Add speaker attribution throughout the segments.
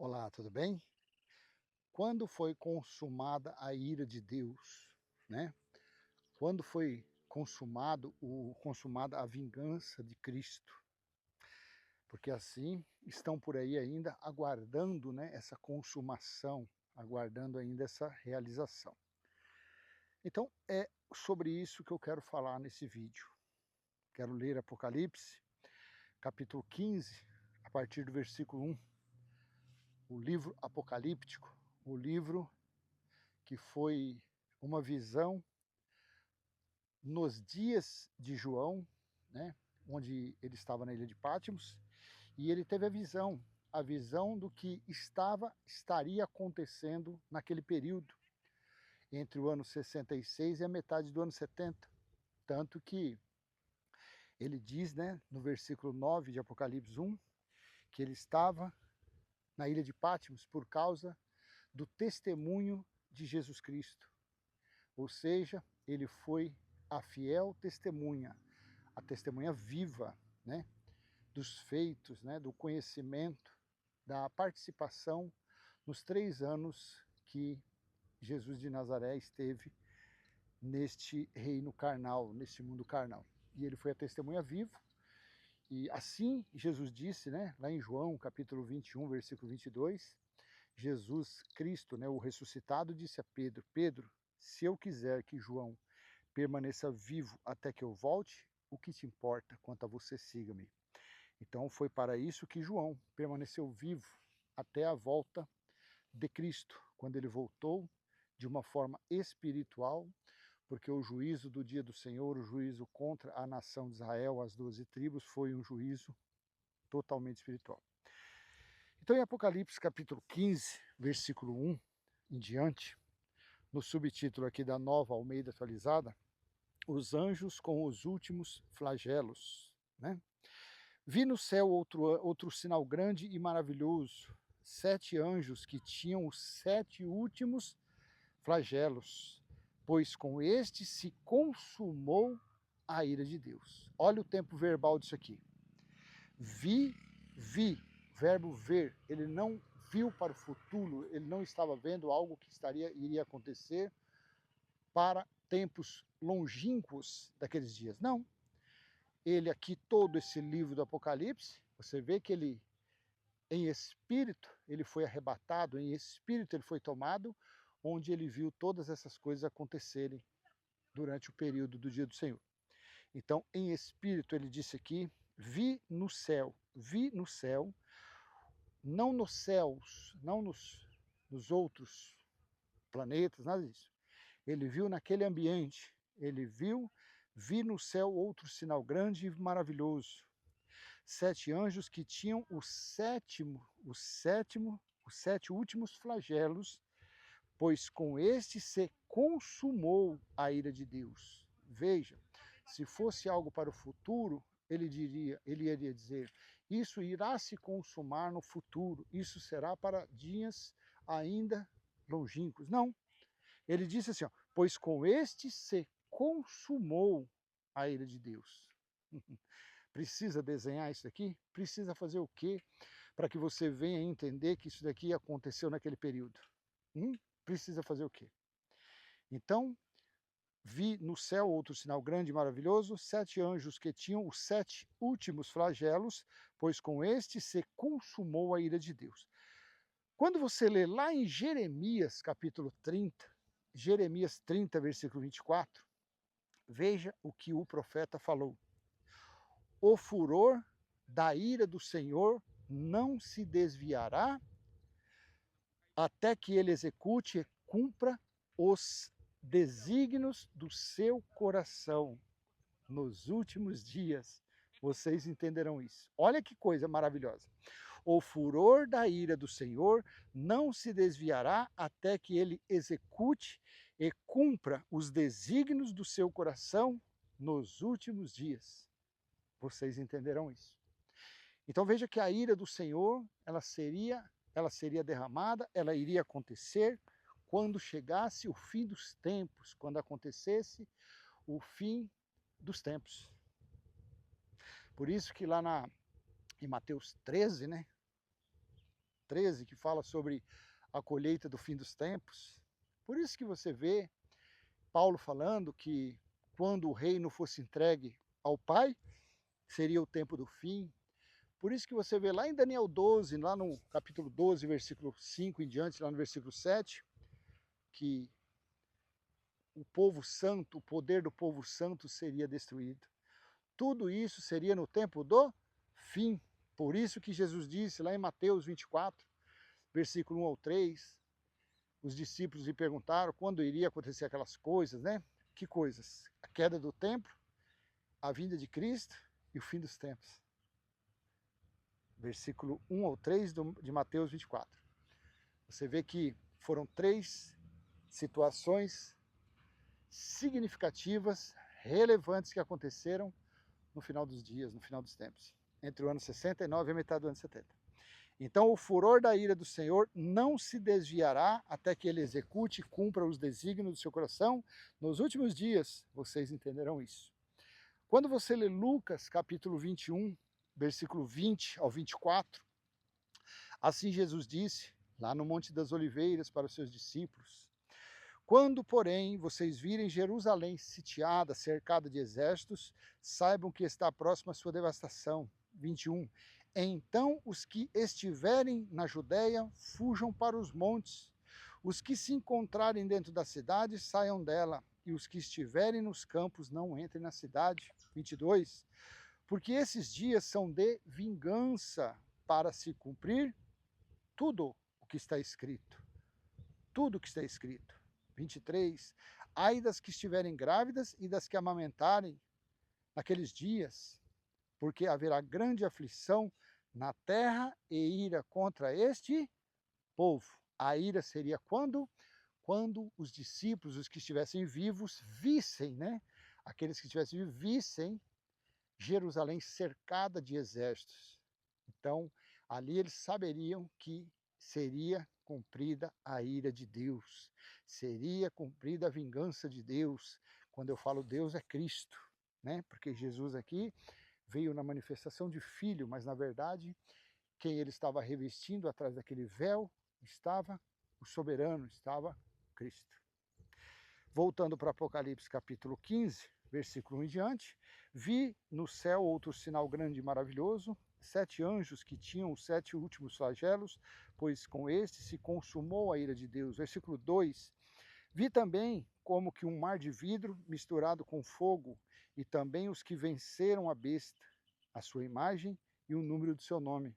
Speaker 1: Olá, tudo bem? Quando foi consumada a ira de Deus, né? Quando foi consumada a vingança de Cristo? Porque assim estão por aí ainda aguardando, né, essa consumação, aguardando ainda essa realização. Então é sobre isso que eu quero falar nesse vídeo. Quero ler Apocalipse, capítulo 15, a partir do versículo 1, o livro apocalíptico, o livro que foi uma visão nos dias de João, né, onde ele estava na ilha de Patmos, e ele teve a visão do que estaria acontecendo naquele período, entre o ano 66 e a metade do ano 70. Tanto que ele diz, né, no versículo 9 de Apocalipse 1, que ele estava na ilha de Patmos por causa do testemunho de Jesus Cristo. Ou seja, ele foi a fiel testemunha, a testemunha viva, né, dos feitos, né, do conhecimento, da participação nos 3 anos que Jesus de Nazaré esteve neste reino carnal, neste mundo carnal. E ele foi a testemunha viva. E assim Jesus disse, né, lá em João, capítulo 21, versículo 22, Jesus Cristo, né, o ressuscitado, disse a Pedro: Pedro, se eu quiser que João permaneça vivo até que eu volte, o que te importa quanto a você, siga-me. Então foi para isso que João permaneceu vivo até a volta de Cristo, quando ele voltou de uma forma espiritual, porque o juízo do dia do Senhor, o juízo contra a nação de Israel, as 12 tribos, foi um juízo totalmente espiritual. Então em Apocalipse capítulo 15, versículo 1 em diante, no subtítulo aqui da Nova Almeida Atualizada, os anjos com os últimos flagelos, né? Vi no céu outro sinal grande e maravilhoso, 7 anjos que tinham os 7 últimos flagelos, pois com este se consumou a ira de Deus. Olha o tempo verbal disso aqui. Vi, verbo ver, ele não viu para o futuro, ele não estava vendo algo que iria acontecer para tempos longínquos daqueles dias. Não. Ele aqui, todo esse livro do Apocalipse, você vê que ele, em espírito, ele foi arrebatado, em espírito ele foi tomado, onde ele viu todas essas coisas acontecerem durante o período do dia do Senhor. Então, em espírito, ele disse aqui, vi no céu, não nos céus, não nos outros planetas, nada disso. Ele viu naquele ambiente, vi no céu outro sinal grande e maravilhoso. 7 anjos que tinham os 7 últimos flagelos, pois com este se consumou a ira de Deus. Veja, se fosse algo para o futuro, ele iria dizer, isso irá se consumar no futuro, isso será para dias ainda longínquos. Não, ele disse assim, ó, pois com este se consumou a ira de Deus. Precisa desenhar isso aqui? Precisa fazer o quê para que você venha entender que isso daqui aconteceu naquele período? Precisa fazer o quê? Então, vi no céu outro sinal grande e maravilhoso, 7 anjos que tinham os 7 últimos flagelos, pois com este se consumou a ira de Deus. Quando você lê lá em Jeremias, capítulo 30, Jeremias 30, versículo 24, veja o que o profeta falou. O furor da ira do Senhor não se desviará até que ele execute e cumpra os desígnios do seu coração nos últimos dias. Vocês entenderão isso. Olha que coisa maravilhosa. O furor da ira do Senhor não se desviará até que ele execute e cumpra os desígnios do seu coração nos últimos dias. Vocês entenderão isso. Então veja que a ira do Senhor, ela seria derramada, ela iria acontecer quando chegasse o fim dos tempos, quando acontecesse o fim dos tempos. Por isso que lá em Mateus 13, né, 13, que fala sobre a colheita do fim dos tempos. Por isso que você vê Paulo falando que quando o reino fosse entregue ao Pai, seria o tempo do fim. Por isso que você vê lá em Daniel 12, lá no capítulo 12, versículo 5 em diante, lá no versículo 7, que o povo santo, o poder do povo santo seria destruído. Tudo isso seria no tempo do fim. Por isso que Jesus disse lá em Mateus 24, versículo 1 ao 3, os discípulos lhe perguntaram quando iria acontecer aquelas coisas, né? Que coisas? A queda do templo, a vinda de Cristo e o fim dos tempos. Versículo 1 ao 3 de Mateus 24. Você vê que foram 3 situações significativas, relevantes que aconteceram no final dos dias, no final dos tempos, entre o ano 69 e a metade do ano 70. Então o furor da ira do Senhor não se desviará até que ele execute e cumpra os desígnios do seu coração. Nos últimos dias, vocês entenderão isso. Quando você lê Lucas, capítulo 21, versículo 20 ao 24, assim Jesus disse, lá no Monte das Oliveiras, para os seus discípulos: quando, porém, vocês virem Jerusalém sitiada, cercada de exércitos, saibam que está próxima a sua devastação. 21. Então os que estiverem na Judéia fujam para os montes. Os que se encontrarem dentro da cidade saiam dela, e os que estiverem nos campos não entrem na cidade. 22. Porque esses dias são de vingança, para se cumprir tudo o que está escrito. Tudo o que está escrito. 23. Ai das que estiverem grávidas e das que amamentarem naqueles dias, porque haverá grande aflição na terra e ira contra este povo. A ira seria quando? Quando os discípulos, os que estivessem vivos, vissem, né? Aqueles que estivessem vivos, vissem Jerusalém cercada de exércitos. Então, ali eles saberiam que seria cumprida a ira de Deus, seria cumprida a vingança de Deus. Quando eu falo Deus, é Cristo, né? Porque Jesus aqui veio na manifestação de filho, mas na verdade, quem ele estava revestindo atrás daquele véu estava o soberano, estava Cristo. Voltando para Apocalipse capítulo 15, versículo 1 em diante, vi no céu outro sinal grande e maravilhoso, 7 anjos que tinham os 7 últimos flagelos, pois com este se consumou a ira de Deus. Versículo 2, vi também como que um mar de vidro misturado com fogo, e também os que venceram a besta, a sua imagem e o número do seu nome.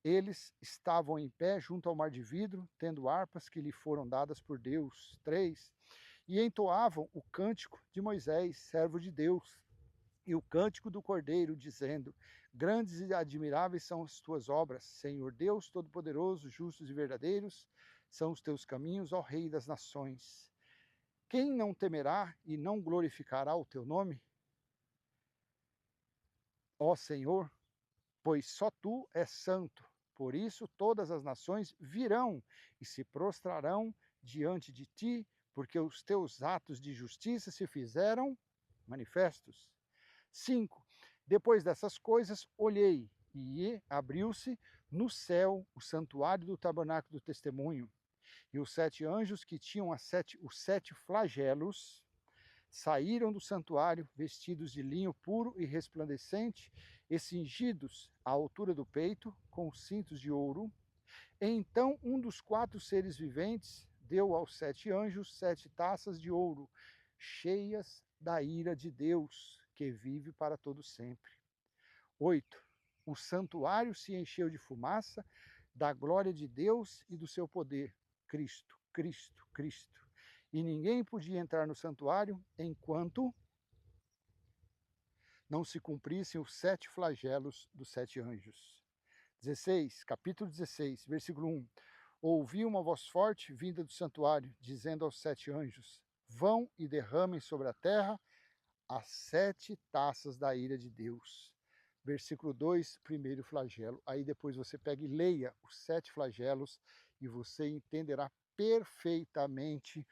Speaker 1: Eles estavam em pé junto ao mar de vidro, tendo harpas que lhe foram dadas por Deus. 3. E entoavam o cântico de Moisés, servo de Deus, e o cântico do Cordeiro, dizendo: grandes e admiráveis são as tuas obras, Senhor Deus Todo-Poderoso, justos e verdadeiros são os teus caminhos, ó Rei das nações. Quem não temerá e não glorificará o teu nome, ó Senhor? Pois só tu és santo. Por isso todas as nações virão e se prostrarão diante de ti, porque os teus atos de justiça se fizeram manifestos. 5. Depois dessas coisas, olhei, e abriu-se no céu o santuário do tabernáculo do testemunho, e os 7 anjos que tinham os 7 flagelos saíram do santuário vestidos de linho puro e resplandecente, e cingidos à altura do peito com cintos de ouro. Então um dos 4 seres viventes deu aos 7 anjos 7 taças de ouro, cheias da ira de Deus, que vive para todo sempre. 8. O santuário se encheu de fumaça da glória de Deus e do seu poder. Cristo, Cristo, Cristo. E ninguém podia entrar no santuário enquanto não se cumprissem os 7 flagelos dos 7 anjos. 16, capítulo 16, versículo 1. Ouvi uma voz forte vinda do santuário, dizendo aos 7 anjos: vão e derramem sobre a terra as 7 taças da ira de Deus. Versículo 2, primeiro flagelo. Aí depois você pega e leia os 7 flagelos e você entenderá perfeitamente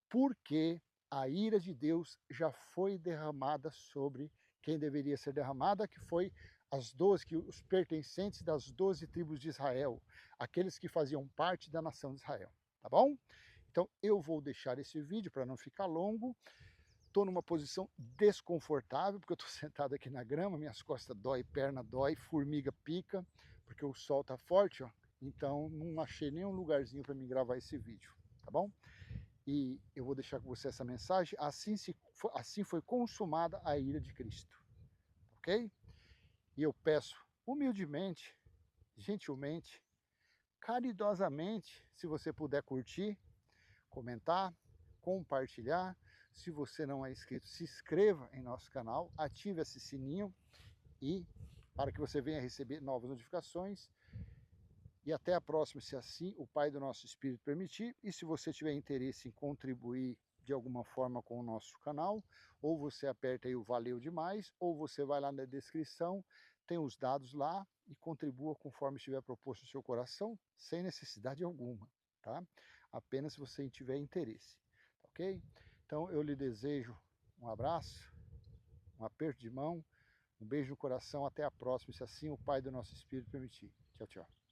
Speaker 1: por que a ira de Deus já foi derramada sobre quem deveria ser derramada, que foi as 12, que os pertencentes das 12 tribos de Israel, aqueles que faziam parte da nação de Israel, tá bom? Então eu vou deixar esse vídeo para não ficar longo. Estou numa posição desconfortável, porque eu estou sentado aqui na grama, minhas costas dói, perna dói, formiga pica, porque o sol está forte, ó. Então não achei nenhum lugarzinho para mim gravar esse vídeo, tá bom? E eu vou deixar com você essa mensagem, assim foi consumada a ira de Cristo, ok? E eu peço humildemente, gentilmente, caridosamente, se você puder curtir, comentar, compartilhar. Se você não é inscrito, se inscreva em nosso canal, ative esse sininho e para que você venha receber novas notificações. E até a próxima, se assim o Pai do nosso Espírito permitir. E se você tiver interesse em contribuir de alguma forma com o nosso canal, ou você aperta aí o valeu demais, ou você vai lá na descrição, tem os dados lá e contribua conforme estiver proposto no seu coração, sem necessidade alguma, tá? Apenas se você tiver interesse, ok? Então eu lhe desejo um abraço, um aperto de mão, um beijo no coração, até a próxima, se assim o Pai do nosso Espírito permitir. Tchau, tchau.